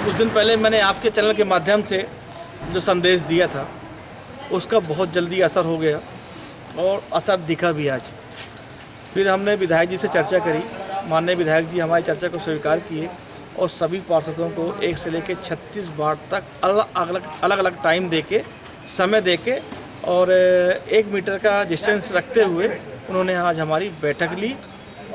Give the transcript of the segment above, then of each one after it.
कुछ दिन पहले मैंने आपके चैनल के माध्यम से जो संदेश दिया था उसका बहुत जल्दी असर हो गया और असर दिखा भी आज। फिर हमने विधायक जी से चर्चा करी, माननीय विधायक जी हमारी चर्चा को स्वीकार किए और सभी पार्षदों को 1 से लेकर 36 वार्ड तक अलग अलग टाइम देके, समय देके और 1 मीटर का डिस्टेंस रखते हुए उन्होंने आज हमारी बैठक ली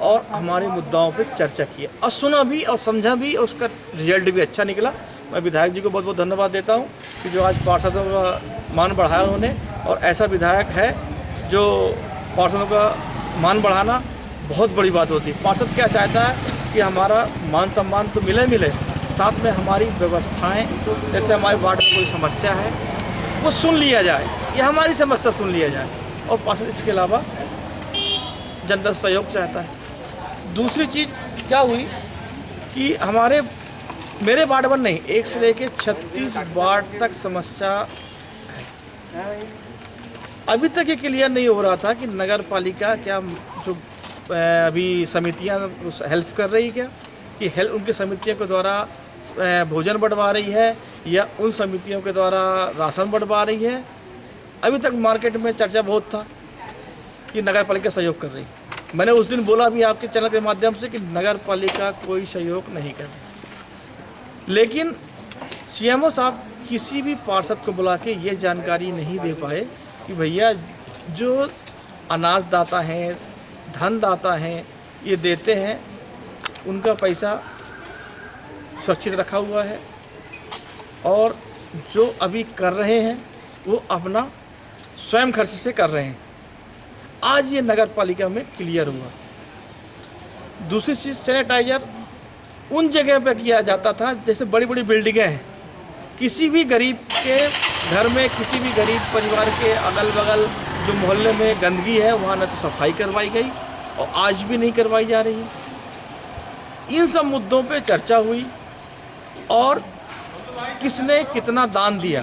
और हमारे मुद्दाओं पर चर्चा की और सुना भी और समझा भी और उसका रिजल्ट भी अच्छा निकला। मैं विधायक जी को बहुत बहुत धन्यवाद देता हूं कि जो आज पार्षदों का मान बढ़ाया उन्होंने, और ऐसा विधायक है जो पार्षदों का मान बढ़ाना बहुत बड़ी बात होती है। पार्षद क्या चाहता है कि हमारा मान सम्मान तो मिले, साथ में हमारी व्यवस्थाएं, जैसे हमारे वार्ड में कोई समस्या है वो सुन लिया जाए या हमारी समस्या सुन लिया जाए, और पार्षद इसके अलावा जनता सहयोग चाहता है। दूसरी चीज़ क्या हुई कि मेरे वार्ड पर नहीं, 1 से लेकर 36 वार्ड तक समस्या है। अभी तक ये क्लियर नहीं हो रहा था कि नगर पालिका क्या जो अभी समितियां हेल्प कर रही क्या, कि उनकी समितियों के द्वारा भोजन बंटवा रही है या उन समितियों के द्वारा राशन बंटवा रही है। अभी तक मार्केट में चर्चा बहुत था कि नगर पालिका सहयोग कर रही। मैंने उस दिन बोला भी आपके चैनल के माध्यम से कि नगर पालिका कोई सहयोग नहीं कर रही, लेकिन सीएमओ साहब किसी भी पार्षद को बुला के ये जानकारी नहीं दे पाए कि भैया जो अनाज दाता हैं, धन दाता हैं, ये देते हैं, उनका पैसा सुरक्षित रखा हुआ है और जो अभी कर रहे हैं वो अपना स्वयं खर्च से कर रहे हैं। आज ये नगर पालिका में क्लियर हुआ। दूसरी चीज़, सैनिटाइजर उन जगह पर किया जाता था जैसे बड़ी बड़ी बिल्डिंगें हैं, किसी भी गरीब के घर में, किसी भी गरीब परिवार के अगल बगल जो मोहल्ले में गंदगी है वहाँ न तो सफाई करवाई गई और आज भी नहीं करवाई जा रही है। इन सब मुद्दों पे चर्चा हुई और किसने कितना दान दिया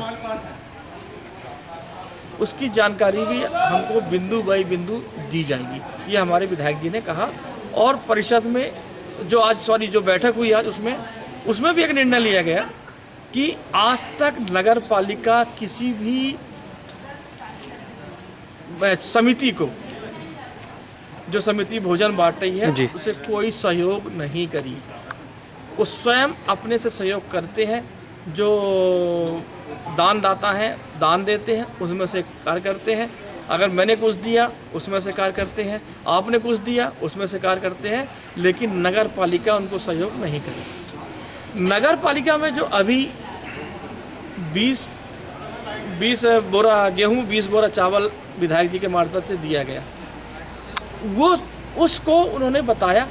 उसकी जानकारी भी हमको बिंदु बाई बिंदु दी जाएगी, ये हमारे विधायक जी ने कहा। और परिषद में जो बैठक हुई आज, उसमें भी एक निर्णय लिया गया कि आज तक नगर पालिका किसी भी समिति को, जो समिति भोजन बांट रही है, उसे कोई सहयोग नहीं करी। वो स्वयं अपने से सहयोग करते हैं। जो दानदाता हैं दान देते हैं, उसमें से कार्य करते हैं। अगर मैंने कुछ दिया उसमें से कार्य करते हैं, आपने कुछ दिया उसमें से कार्य करते हैं, लेकिन नगर पालिका उनको सहयोग नहीं करे। नगर पालिका में जो अभी 20 बोरा गेहूँ, 20 बोरा चावल विधायक जी के मार्फत से दिया गया, वो उसको उन्होंने बताया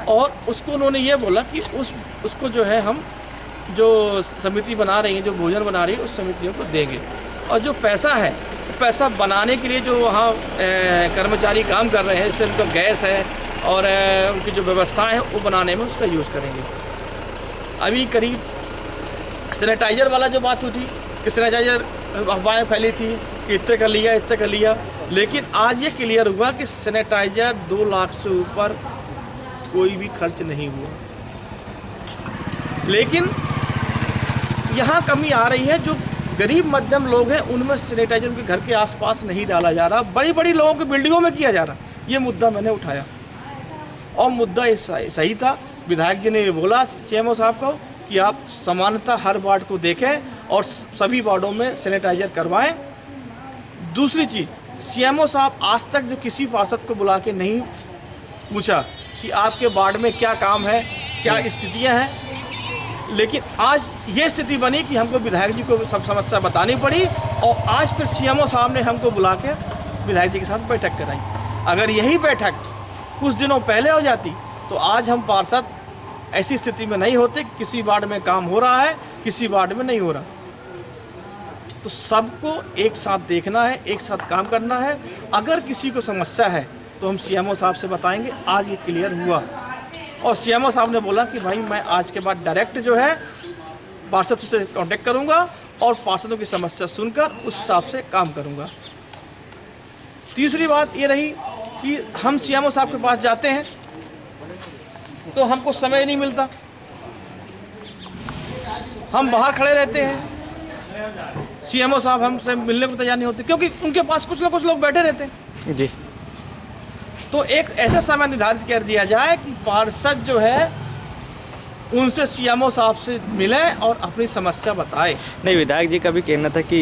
और उसको उन्होंने ये बोला कि उसको जो है हम जो समिति बना रही है, जो भोजन बना रही है, उस समितियों को देंगे। और जो पैसा है, पैसा बनाने के लिए जो वहाँ कर्मचारी काम कर रहे हैं, जैसे उनका गैस है और उनकी जो व्यवस्था है वो बनाने में उसका यूज़ करेंगे। अभी करीब सैनिटाइज़र वाला जो बात हुई थी कि सैनिटाइज़र अफवाहें फैली थी कि इतने का लिया, लेकिन आज ये क्लियर हुआ कि सैनिटाइज़र 2 लाख से ऊपर कोई भी खर्च नहीं हुआ। लेकिन यहाँ कमी आ रही है, जो गरीब मध्यम लोग हैं उनमें सैनिटाइज़र उनके घर के आसपास नहीं डाला जा रहा, बड़ी बड़ी लोगों की बिल्डिंगों में किया जा रहा। ये मुद्दा मैंने उठाया और मुद्दा ये सही था। विधायक जी ने ये बोला सीएमओ साहब को कि आप समानता हर वार्ड को देखें और सभी वार्डों में सैनिटाइज़र करवाएं। दूसरी चीज़, सीएमओ साहब आज तक जो किसी पार्षद को बुला के नहीं पूछा कि आपके वार्ड में क्या काम है, क्या स्थितियाँ हैं, लेकिन आज ये स्थिति बनी कि हमको विधायक जी को सब समस्या बतानी पड़ी और आज फिर सीएमओ साहब ने हमको बुला के विधायक जी के साथ बैठक कराई। अगर यही बैठक कुछ दिनों पहले हो जाती तो आज हम पार्षद ऐसी स्थिति में नहीं होते कि किसी वार्ड में काम हो रहा है, किसी वार्ड में नहीं हो रहा। तो सबको एक साथ देखना है, एक साथ काम करना है। अगर किसी को समस्या है तो हम सीएमओ साहब से बताएंगे। आज ये क्लियर हुआ और सीएमओ साहब ने बोला कि भाई मैं आज के बाद डायरेक्ट जो है पार्षद से कांटेक्ट करूंगा और पार्षदों की समस्या सुनकर उस हिसाब से काम करूंगा। तीसरी बात ये रही कि हम सीएमओ साहब के पास जाते हैं तो हमको समय नहीं मिलता। हम बाहर खड़े रहते हैं, सीएमओ साहब हमसे मिलने को तैयार नहीं होते, क्योंकि उनके पास कुछ लोग बैठे रहते हैं जी। तो एक ऐसा समय निर्धारित कर दिया जाए कि पार्षद जो है उनसे सीएमओ साहब से मिलें और अपनी समस्या बताएं। नहीं, विधायक जी का भी कहना था कि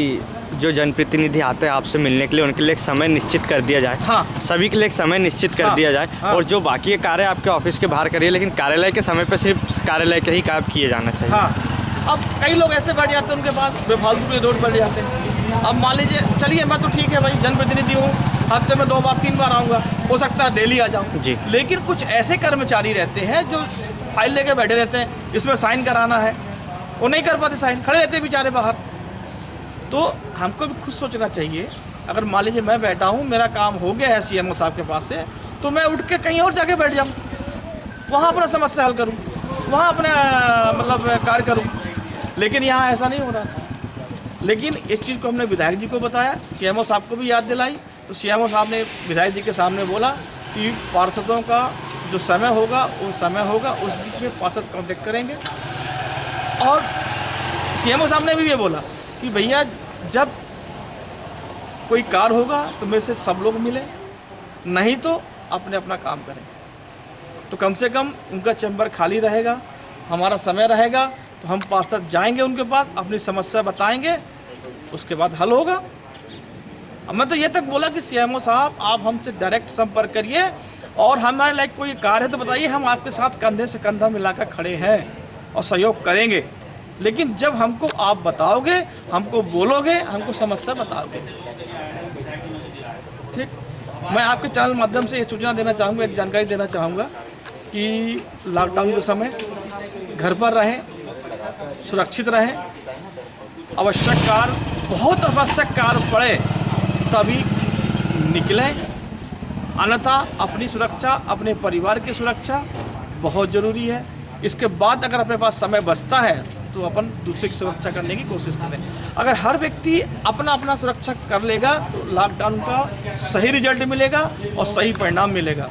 जो जनप्रतिनिधि आते हैं आपसे मिलने के लिए उनके लिए एक समय निश्चित कर दिया जाए। हाँ, सभी के लिए एक समय निश्चित कर दिया जाए। हाँ। और जो बाकी कार्य आपके ऑफिस के बाहर करिए, लेकिन कार्यालय के समय पर सिर्फ कार्यालय के ही काम किए जाना चाहिए। हाँ। अब कई लोग ऐसे बैठ जाते हैं, उनके पास बेफालतू के रोड बैठ जाते हैं। अब मान लीजिए, चलिए मैं तो ठीक है भाई, जनप्रतिनिधि हूँ, हफ्ते में 2 बार 3 बार आऊँगा, हो सकता है डेली आ जाऊँ जी। लेकिन कुछ ऐसे कर्मचारी रहते हैं जो फाइल लेके बैठे रहते हैं, इसमें साइन कराना है, वो नहीं कर पाते साइन, खड़े रहते हैं बेचारे बाहर। तो हमको भी खुद सोचना चाहिए, अगर मान लीजिए मैं बैठा हूँ, मेरा काम हो गया है सीएमओ साहब के पास से, तो मैं उठ के कहीं और जाके बैठ जाऊँ, वहाँ अपना समस्या हल करूँ, वहाँ अपना मतलब कार्य करूँ। लेकिन यहाँ ऐसा नहीं हो रहा था। लेकिन इस चीज़ को हमने विधायक जी को बताया, सीएमओ साहब को भी याद दिलाई, तो सीएमओ साहब ने विधायक जी के सामने बोला कि पार्षदों का जो समय होगा वो समय होगा, उस बीच में पार्षद कांटेक्ट करेंगे। और सीएमओ साहब ने भी ये बोला कि भैया जब कोई कार्य होगा तो मेरे से सब लोग मिले, नहीं तो अपने अपना काम करें। तो कम से कम उनका चैम्बर खाली रहेगा, हमारा समय रहेगा, तो हम पार्षद जाएंगे उनके पास, अपनी समस्या बताएंगे, उसके बाद हल होगा। अब मैं तो ये तक बोला कि सीएमओ साहब आप हमसे डायरेक्ट संपर्क करिए और हमारे लायक कोई कार्य है तो बताइए, हम आपके साथ कंधे से कंधा मिलाकर खड़े हैं और सहयोग करेंगे। लेकिन जब हमको आप बताओगे, हमको बोलोगे, हमको समस्या बताओगे, ठीक। मैं आपके चैनल माध्यम से ये सूचना देना चाहूँगा, एक जानकारी देना चाहूँगा कि लॉकडाउन के समय घर पर रहें, सुरक्षित रहें, आवश्यक कार्य, बहुत आवश्यक कार्य पड़े तभी निकलें, अन्यथा अपनी सुरक्षा, अपने परिवार की सुरक्षा बहुत ज़रूरी है। इसके बाद अगर अपने पास समय बचता है तो अपन दूसरे की सुरक्षा करने की कोशिश करें। अगर हर व्यक्ति अपना अपना सुरक्षा कर लेगा तो लॉकडाउन का सही रिजल्ट मिलेगा और सही परिणाम मिलेगा।